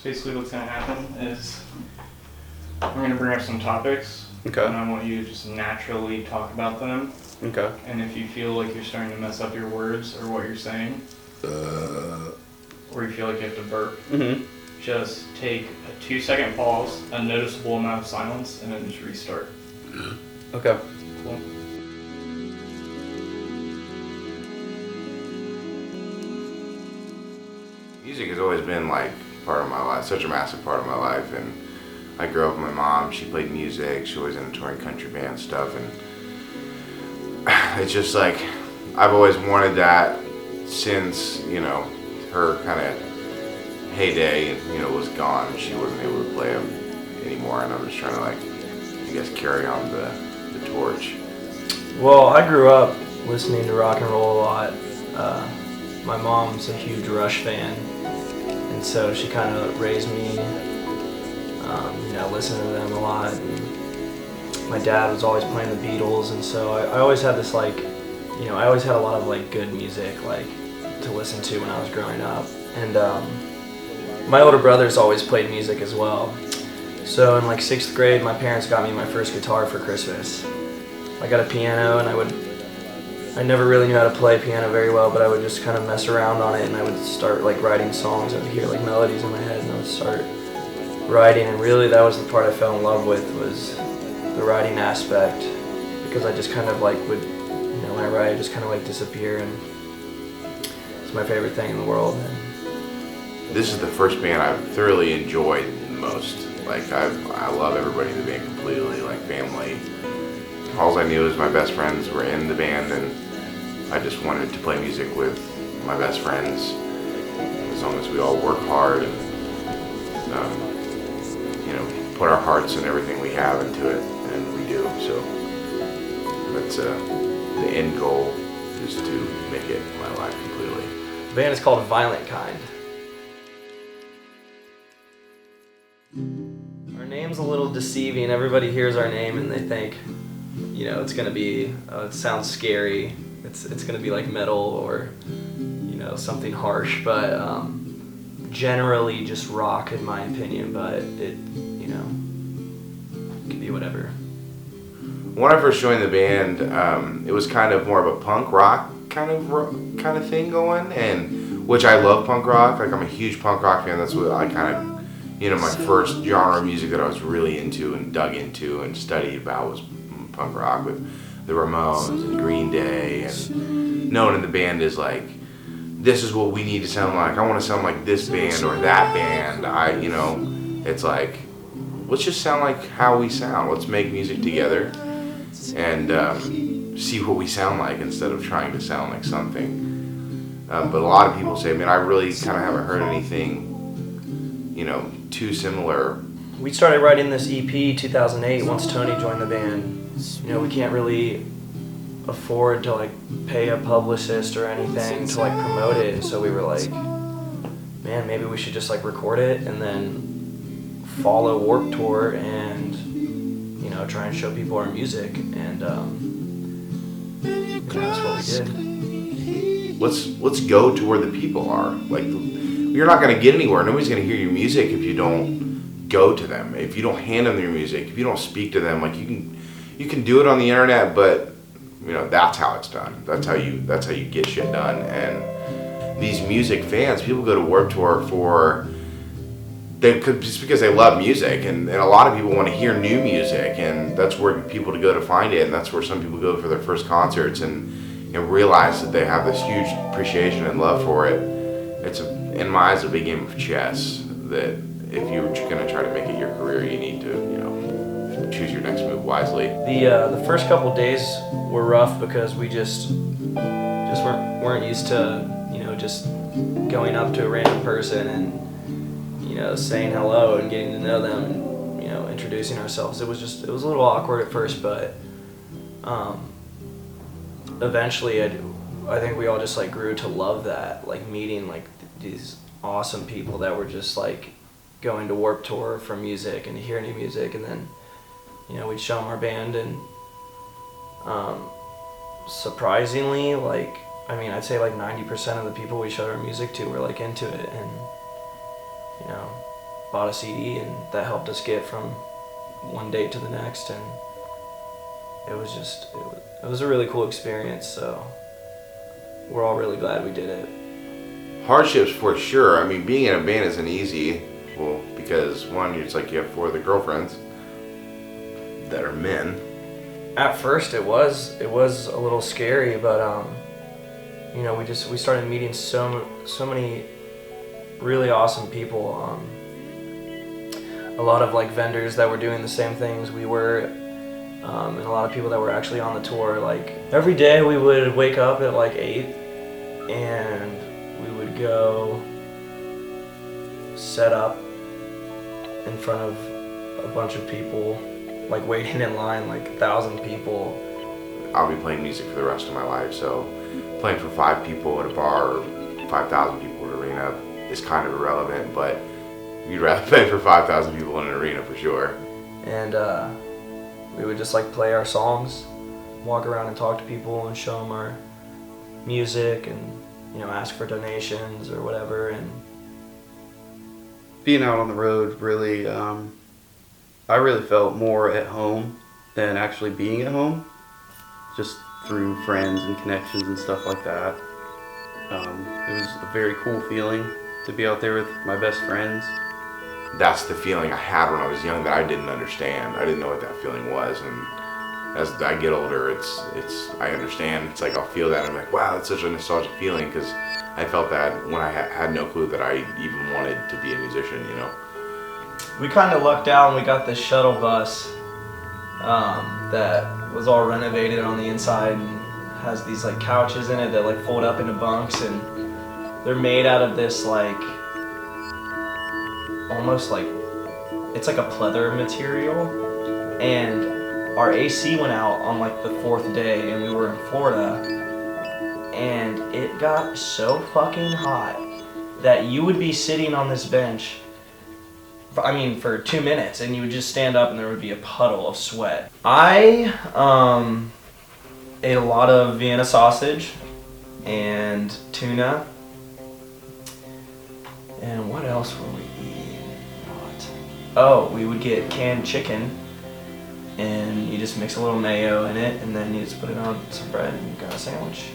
basically what's going to happen is I'm going to bring up some topics. Okay. And I want you to just naturally talk about them. Okay. And if you feel like you're starting to mess up your words or what you're saying, or you feel like you have to burp, just take a 2-second pause, a noticeable amount of silence, and then just restart. Okay. Cool. Music has always been like part of my life, such a massive part of my life, and I grew up with my mom. She played music. She was in touring country band stuff, and it's just like I've always wanted that since her kind of heyday was gone. She wasn't able to play them anymore, and I'm just trying to I guess carry on the torch. Well, I grew up listening to rock and roll a lot. My mom's a huge Rush fan, and so she kind of raised me, listening to them a lot. And my dad was always playing the Beatles, and so I always had this I always had a lot of good music to listen to when I was growing up. And my older brothers always played music as well. So in 6th grade, my parents got me my first guitar for Christmas. I got a piano, and I never really knew how to play piano very well, but I would just kind of mess around on it, and I would start writing songs. I would hear melodies in my head, and I would start writing. And really, that was the part I fell in love with, was the writing aspect, because I just kind of would, when I write, I just kind of disappear, and it's my favorite thing in the world. And this is the first band I've thoroughly enjoyed the most. I love everybody in the band completely, family. All I knew is my best friends were in the band, and I just wanted to play music with my best friends, as long as we all work hard and put our hearts and everything we have into it, and we do. So that's the end goal, is to make it my life completely. the band is called Violent Kind. Our name's a little deceiving. Everybody hears our name and they think, it's gonna be, it sounds scary. It's gonna be metal or, something harsh, but generally just rock in my opinion, but it could be whatever. When I first joined the band, it was kind of more of a punk rock kind of thing going, and which I love punk rock. I'm a huge punk rock fan. That's what I kind of, my first genre of music that I was really into and dug into and studied about was punk rock, with the Ramones and Green Day, and known in the band as this is what we need to sound like. I want to sound like this band or that band. It's let's just sound like how we sound. Let's make music together and see what we sound like instead of trying to sound like something. But a lot of people say, man, I really kind of haven't heard anything, too similar. We started writing this EP 2008 once Tony joined the band. We can't really afford to pay a publicist or anything to promote it, and so we were man, maybe we should just record it and then follow Warped Tour and try and show people our music, and that's what we did. Let's go to where the people are. You're not going to get anywhere. Nobody's going to hear your music if you don't go to them. If you don't hand them your music, if you don't speak to them, you can do it on the internet, but that's how it's done. That's how you get shit done. And these music fans, people go to Warped Tour just because they love music, and a lot of people want to hear new music, and that's where people to go to find it, and that's where some people go for their first concerts and realize that they have this huge appreciation and love for it. It's in my eyes a big game of chess, that if you're going to try to make it your career, you need to choose your next move wisely. The first couple days were rough because we just weren't used to just going up to a random person and saying hello and getting to know them and introducing ourselves. It was a little awkward at first, but eventually I think we all just grew to love that, meeting these awesome people that were just going to Warped Tour for music and to hear new music, and then we'd show them our band, and surprisingly I'd say 90% of the people we showed our music to were into it, and bought a CD, and that helped us get from one date to the next, and it was a really cool experience, so we're all really glad we did it. Hardships for sure. I mean, being in a band isn't easy. Well, because one, it's like you have 4 other girlfriends that are men. At first, it was a little scary, but you know, we started meeting so many really awesome people. A lot of like vendors that were doing the same things we were, and a lot of people that were actually on the tour. Like every day, we would wake up at like 8, and we would go set up in front of a bunch of people, like waiting in line, like 1,000 people. I'll be playing music for the rest of my life, so playing for 5 people at a bar or 5,000 people in an arena is kind of irrelevant, but you'd rather play for 5,000 people in an arena for sure. And we would just like play our songs, walk around and talk to people and show them our music, and you know, ask for donations or whatever. And being out on the road really, I really felt more at home than actually being at home, just through friends and connections and stuff like that. It was a very cool feeling to be out there with my best friends. That's the feeling I had when I was young that I didn't understand. I didn't know what that feeling was, and as I get older, I understand. It's like I'll feel that, and I'm like, wow, that's such a nostalgic feeling, because I felt that when I had no clue that I even wanted to be a musician, you know. we kind of lucked out and we got this shuttle bus that was all renovated on the inside and has these like couches in it that like fold up into bunks, and they're made out of this like almost like it's like a pleather material. And our AC went out on like the 4th day, and we were in Florida, and it got so fucking hot that you would be sitting on this bench for 2 minutes, and you would just stand up and there would be a puddle of sweat. I ate a lot of Vienna sausage and tuna. And what else were we eating? Oh, we would get canned chicken, and you just mix a little mayo in it, and then you just put it on some bread and you got a sandwich.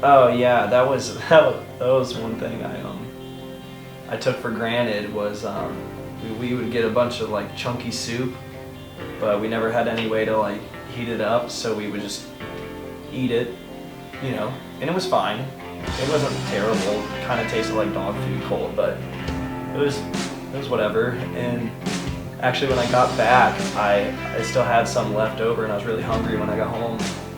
Oh yeah, that was one thing I took for granted was we would get a bunch of like chunky soup, but we never had any way to like heat it up, so we would just eat it, you know, and it was fine. It wasn't terrible. It kind of tasted like dog food cold, but it was whatever. And actually, when I got back, I still had some left over, and I was really hungry when I got home.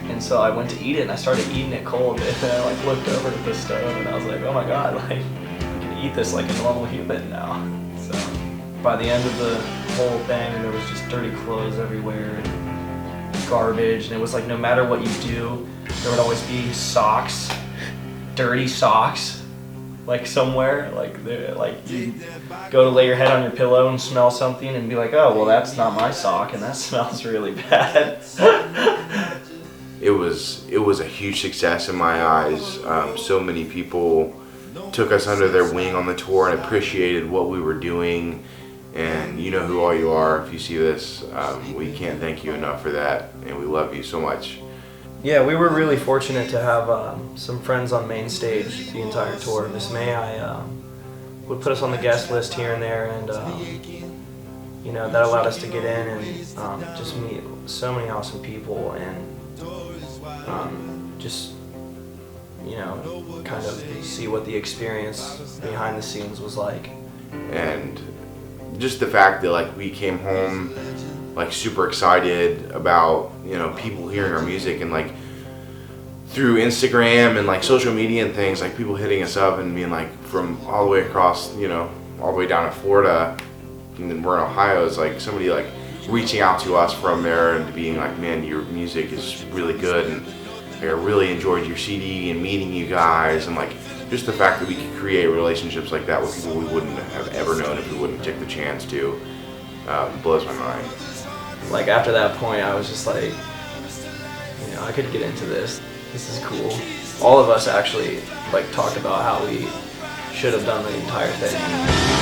And so I went to eat it, and I started eating it cold. And then I like looked over at the stove, and I was like, oh my god, like I can eat this like a normal human now. So by the end of the whole thing, there was just dirty clothes everywhere, and garbage, and it was like no matter what you do, there would always be socks, dirty socks, like somewhere, like you go to lay your head on your pillow and smell something and be like, oh well, that's not my sock, and that smells really bad. It was a huge success in my eyes. So many people took us under their wing on the tour and appreciated what we were doing. And you know who all you are if you see this. We can't thank you enough for that, and we love you so much. Yeah, we were really fortunate to have some friends on main stage the entire tour. Miss May would put us on the guest list here and there, and you know, that allowed us to get in and just meet so many awesome people, and just, you know, kind of see what the experience behind the scenes was like. And just the fact that like we came home like super excited about, you know, people hearing our music, and like through Instagram and like social media and things, like people hitting us up and being like from all the way across, you know, all the way down to Florida, and then we're in Ohio, is like somebody like reaching out to us from there and being like, man, your music is really good, and like, I really enjoyed your CD, and meeting you guys, and like just the fact that we could create relationships like that with people we wouldn't have ever known if we wouldn't take the chance to, blows my mind. Like after that point, I was just like, you know, I could get into this. This is cool. All of us actually like talked about how we should have done the entire thing.